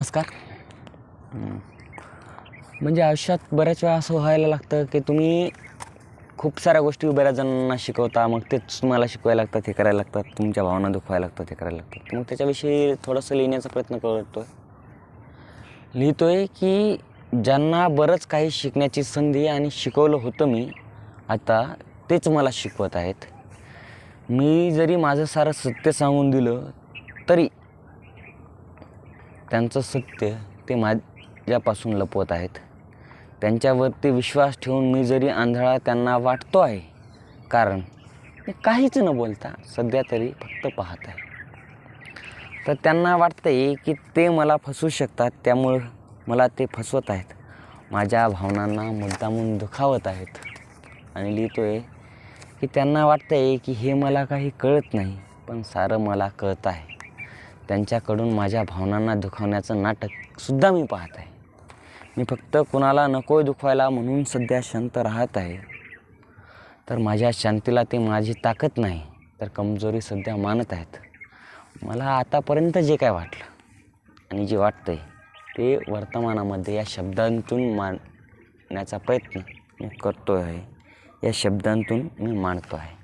नमस्कार. म्हणजे आयुष्यात बऱ्याच वेळा असं व्हायला लागतं की तुम्ही खूप साऱ्या गोष्टी बऱ्याच जणांना शिकवता, मग तेच तुम्हाला शिकवायला लागतात, हे करायला लागतात, तुमच्या भावना दुखवायला लागतात, हे करायला लागतात. मग त्याच्याविषयी थोडंसं लिहिण्याचा प्रयत्न लिहितोय की ज्यांना बरंच काही शिकण्याची संधी आणि शिकवलं होतं मी, आता तेच मला शिकवत आहेत. मी जरी माझं सारं सत्य सांगून दिलं तरी त्यांचं सत्य ते माझ्यापासून लपवत आहेत. त्यांच्यावरती विश्वास ठेवून मी जरी आंधळा त्यांना वाटतो आहे, कारण मी काहीच न बोलता सध्या तरी फक्त पाहत आहे. तर त्यांना वाटतं आहे की ते मला फसवू शकतात, त्यामुळं मला ते फसवत आहेत, माझ्या भावनांना मुद्दामून दुखावत आहेत. आणि लिहितो आहे की त्यांना वाटतं आहे की हे मला काही कळत नाही, पण सारं मला कळत आहे. त्यांच्याकडून माझ्या भावनांना दुखावण्याचं नाटकसुद्धा मी पाहत आहे. मी फक्त कुणाला नको दुखवायला म्हणून सध्या शांत राहत आहे. तर माझ्या शांतीला ते माझी ताकद नाही तर कमजोरी सध्या मानत आहेत. मला आतापर्यंत जे काय वाटलं आणि जे वाटतं आहे ते वर्तमानामध्ये या शब्दांतून मांडण्याचा प्रयत्न मी करतो आहे. या शब्दांतून मी मांडतो आहे.